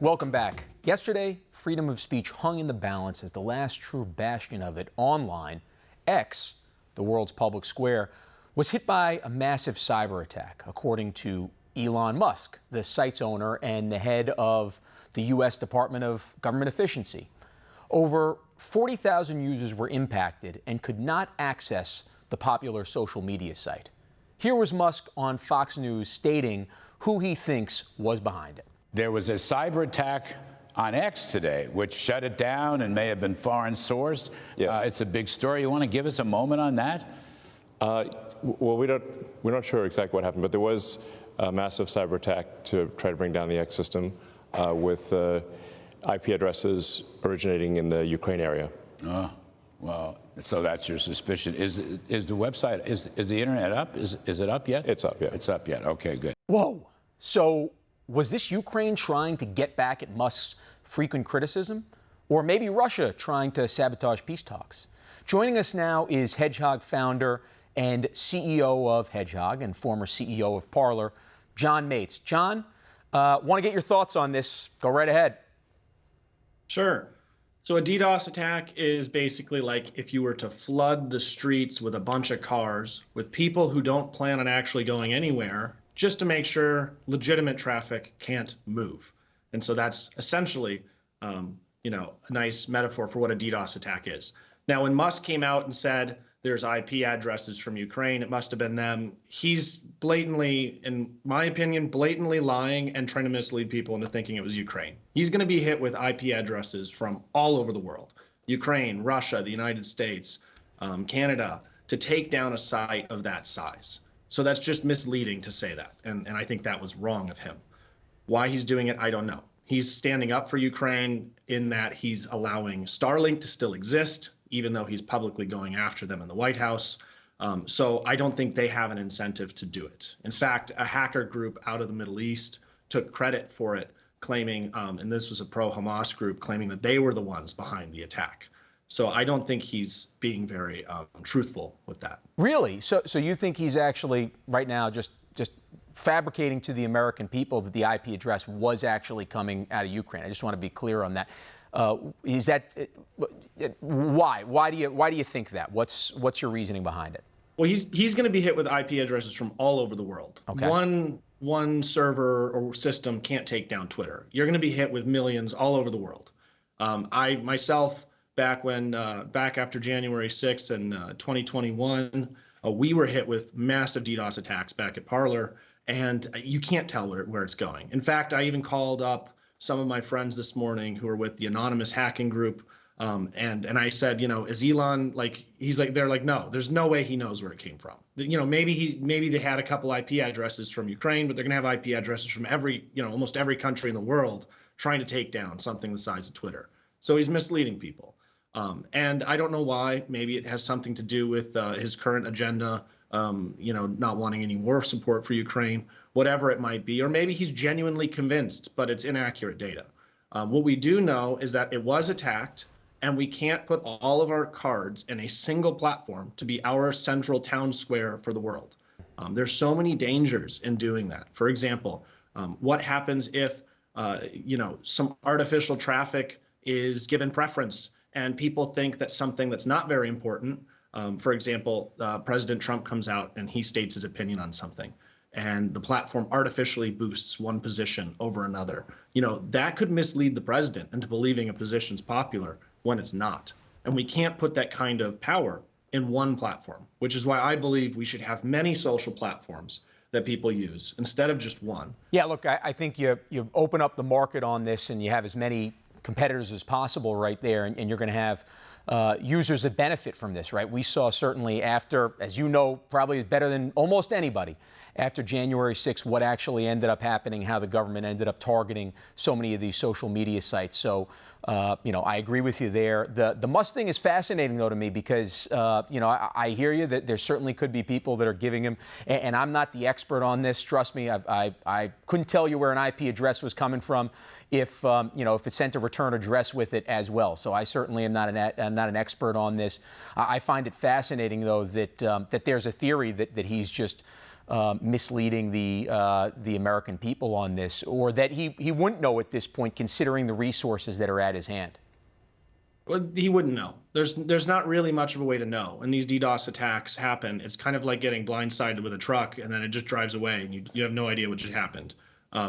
Welcome back. Yesterday, freedom of speech hung in the balance as the last true bastion of it online. X, the world's public square, was hit by a massive cyber attack, according to Elon Musk, the site's owner and the head of the U.S. Department of Government Efficiency. Over 40,000 users were impacted and could not access the popular social media site. Here was Musk on Fox News stating who he thinks was behind it. There was a cyber attack on X today, which shut it down and may have been foreign sourced. Yes. It's a big story. You want to give us a moment on that? Well, we're not sure exactly what happened, but there was a massive cyber attack to try to bring down the X system with IP addresses originating in the Ukraine area. Oh, well, so that's your suspicion. Is the website, is the internet up? Is it up yet? It's up, yeah. It's up yet. Okay, good. Whoa. So was this Ukraine trying to get back at Musk's frequent criticism? Or maybe Russia trying to sabotage peace talks? Joining us now is Hedgehog founder and CEO of Hedgehog and former CEO of Parler, John Mates. John, want to get your thoughts on this. Go right ahead. Sure. So a DDoS attack is basically like if you were to flood the streets with a bunch of cars with people who don't plan on actually going anywhere, just to make sure legitimate traffic can't move. And so that's essentially, a nice metaphor for what a DDoS attack is. Now, when Musk came out and said there's IP addresses from Ukraine, it must have been them. He's blatantly, in my opinion, blatantly lying and trying to mislead people into thinking it was Ukraine. He's going to be hit with IP addresses from all over the world. Ukraine, Russia, the United States, Canada, to take down a site of that size. So that's just misleading to say that. And I think that was wrong of him. Why he's doing it, I don't know. He's standing up for Ukraine in that he's allowing Starlink to still exist, even though he's publicly going after them in the White House. So I don't think they have an incentive to do it. In fact, a hacker group out of the Middle East took credit for it, claiming, and this was a pro-Hamas group, claiming that they were the ones behind the attack. So I don't think he's being very truthful with that. Really? So you think he's actually right now just fabricating to the American people that the IP address was actually coming out of Ukraine? I just want to be clear on that. Is that why? Why do you think that? What's your reasoning behind it? Well, he's going to be hit with IP addresses from all over the world. Okay. One server or system can't take down Twitter. You're going to be hit with millions all over the world. I myself, back after January 6th in 2021, we were hit with massive DDoS attacks back at Parler, and you can't tell where it's going. In fact, I even called up some of my friends this morning who are with the anonymous hacking group, and I said, is Elon they're like, no, there's no way he knows where it came from. Maybe they had a couple IP addresses from Ukraine, but they're gonna have IP addresses from almost every country in the world trying to take down something the size of Twitter. So he's misleading people. And I don't know why. Maybe it has something to do with his current agenda, not wanting any war support for Ukraine, whatever it might be. Or maybe he's genuinely convinced, but it's inaccurate data. What we do know is that it was attacked, and we can't put all of our cards in a single platform to be our central town square for the world. There's so many dangers in doing that. For example, what happens if, some artificial traffic is given preference and people think that something that's not very important, for example, President Trump comes out and he states his opinion on something, and the platform artificially boosts one position over another. That could mislead the president into believing a position's popular when it's not. And we can't put that kind of power in one platform, which is why I believe we should have many social platforms that people use instead of just one. Yeah, look, I think you open up the market on this and you have as many competitors as possible right there, and you're going to have users that benefit from this, right? We saw certainly after, as you know, probably better than almost anybody, after January 6th, what actually ended up happening, how the government ended up targeting so many of these social media sites. So, I agree with you there. The Musk thing is fascinating, though, to me, because, I hear you that there certainly could be people that are giving him, and I'm not the expert on this, trust me. I couldn't tell you where an IP address was coming from if it sent a return address with it as well. So I certainly am not an expert on this. I find it fascinating, though, that there's a theory that he's just misleading the American people on this, or that he wouldn't know at this point, considering the resources that are at his hand? Well, he wouldn't know. There's not really much of a way to know. When these DDoS attacks happen, it's kind of like getting blindsided with a truck and then it just drives away and you have no idea what just happened.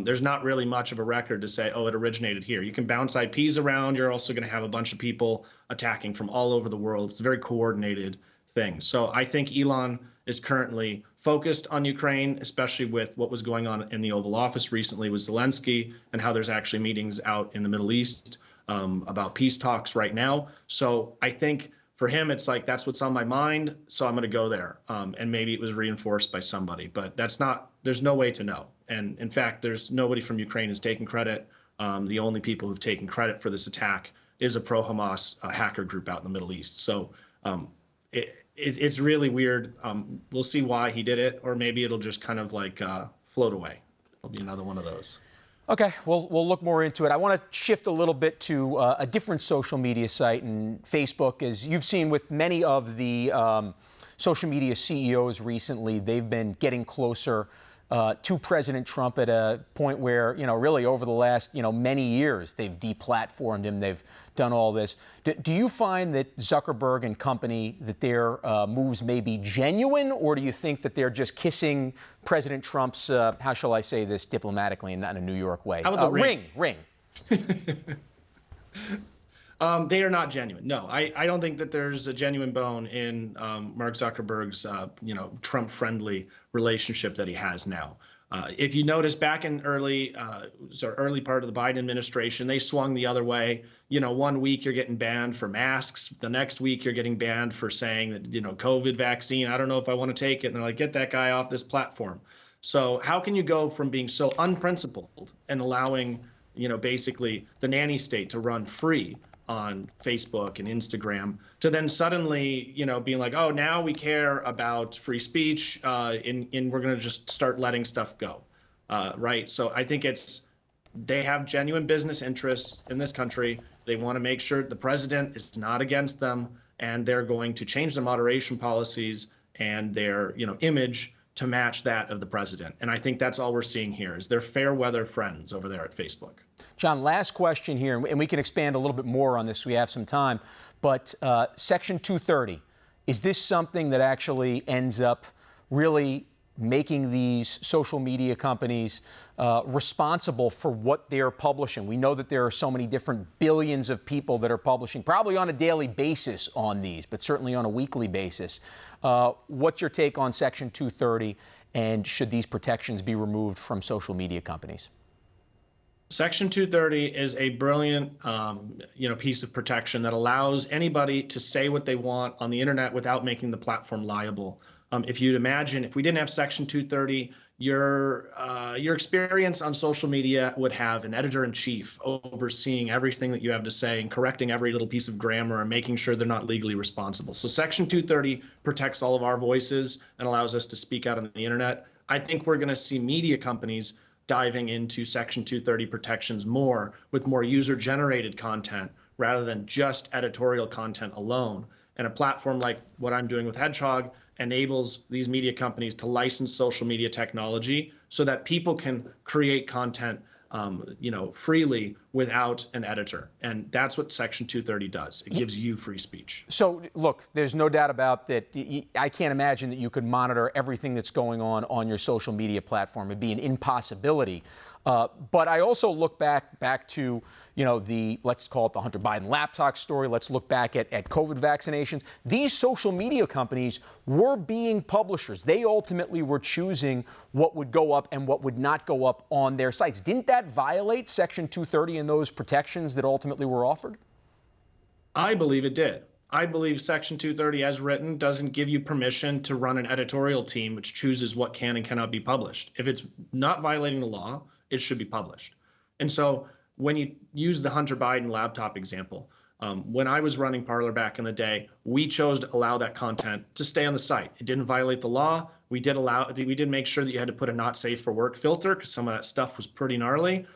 There's not really much of a record to say, oh, it originated here. You can bounce IPs around. You're also going to have a bunch of people attacking from all over the world. It's a very coordinated thing. So I think Elon is currently focused on Ukraine, especially with what was going on in the Oval Office recently with Zelensky and how there's actually meetings out in the Middle East about peace talks right now. So I think for him, it's like, that's what's on my mind, so I'm going to go there. And maybe it was reinforced by somebody, but there's no way to know. And in fact, there's nobody from Ukraine who's taken credit. The only people who've taken credit for this attack is a pro-Hamas hacker group out in the Middle East. So it's really weird. We'll see why he did it, or maybe it'll just kind of like float away. It'll be another one of those. Okay, we'll look more into it. I want to shift a little bit to a different social media site, and Facebook. As you've seen with many of the social media CEOs recently, they've been getting closer to President Trump at a point where, really over the last, many years, they've deplatformed him, they've done all this. Do you find that Zuckerberg and company, that their moves may be genuine, or do you think that they're just kissing President Trump's, how shall I say this diplomatically and not in a New York way? How about the ring? They are not genuine. No, I don't think that there's a genuine bone in Mark Zuckerberg's, Trump-friendly relationship that he has now. If you notice, back in early part of the Biden administration, they swung the other way. 1 week you're getting banned for masks. The next week you're getting banned for saying that, COVID vaccine, I don't know if I want to take it. And they're like, get that guy off this platform. So how can you go from being so unprincipled and allowing, basically the nanny state to run free on Facebook and Instagram, to then suddenly, being like, oh, now we care about free speech, and we're going to just start letting stuff go, right? So I think they have genuine business interests in this country. They want to make sure the president is not against them, and they're going to change their moderation policies and their, image to match that of the president. And I think that's all we're seeing here is they're fair weather friends over there at Facebook. John, last question here, and we can expand a little bit more on this. We have some time, but Section 230, is this something that actually ends up really making these social media companies responsible for what they're publishing? We know that there are so many different billions of people that are publishing, probably on a daily basis on these, but certainly on a weekly basis. What's your take on Section 230, and should these protections be removed from social media companies? Section 230 is a brilliant, piece of protection that allows anybody to say what they want on the internet without making the platform liable. If you'd imagine, if we didn't have Section 230, your experience on social media would have an editor-in-chief overseeing everything that you have to say and correcting every little piece of grammar and making sure they're not legally responsible. So Section 230 protects all of our voices and allows us to speak out on the internet. I think we're going to see media companies diving into Section 230 protections more, with more user-generated content rather than just editorial content alone. And a platform like what I'm doing with Hedgehog enables these media companies to license social media technology so that people can create content freely without an editor. And that's what Section 230 does. It gives you free speech. So look, there's no doubt about that. I can't imagine that you could monitor everything that's going on your social media platform. It'd be an impossibility. But I also look back to, let's call it the Hunter Biden laptop story. Let's look back at COVID vaccinations. These social media companies were being publishers. They ultimately were choosing what would go up and what would not go up on their sites. Didn't that violate Section 230 and those protections that ultimately were offered? I believe it did. I believe Section 230 as written doesn't give you permission to run an editorial team which chooses what can and cannot be published. If it's not violating the law, it should be published. And so when you use the Hunter Biden laptop example, when I was running Parler back in the day, we chose to allow that content to stay on the site. It didn't violate the law. We did make sure that you had to put a not safe for work filter because some of that stuff was pretty gnarly.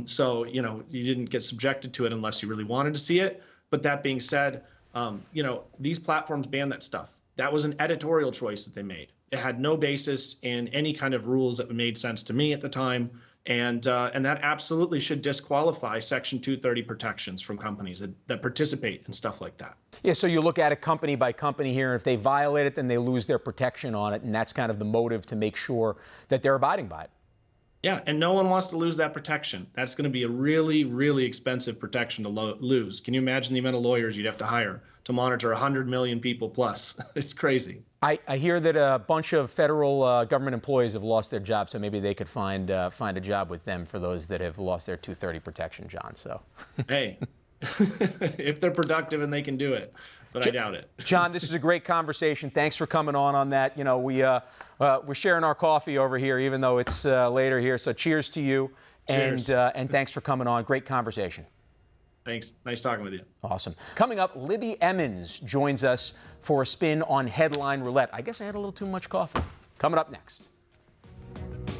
So, you didn't get subjected to it unless you really wanted to see it. But that being said, these platforms ban that stuff. That was an editorial choice that they made. It had no basis in any kind of rules that made sense to me at the time. And that absolutely should disqualify Section 230 protections from companies that participate in stuff like that. Yeah, so you look at it company by company here, and if they violate it, then they lose their protection on it, and that's kind of the motive to make sure that they're abiding by it. Yeah, and no one wants to lose that protection. That's going to be a really, really expensive protection to lose. Can you imagine the amount of lawyers you'd have to hire to monitor 100 million people plus? It's crazy. I hear that a bunch of federal government employees have lost their jobs, so maybe they could find a job with them for those that have lost their 230 protection, John. So, hey, if they're productive and they can do it, but I doubt it. John, this is a great conversation. Thanks for coming on that. You know, we're sharing our coffee over here, even though it's later here. So, cheers to you, Cheers. and thanks for coming on. Great conversation. Thanks. Nice talking with you. Awesome. Coming up, Libby Emmons joins us for a spin on Headline Roulette. I guess I had a little too much coffee. Coming up next.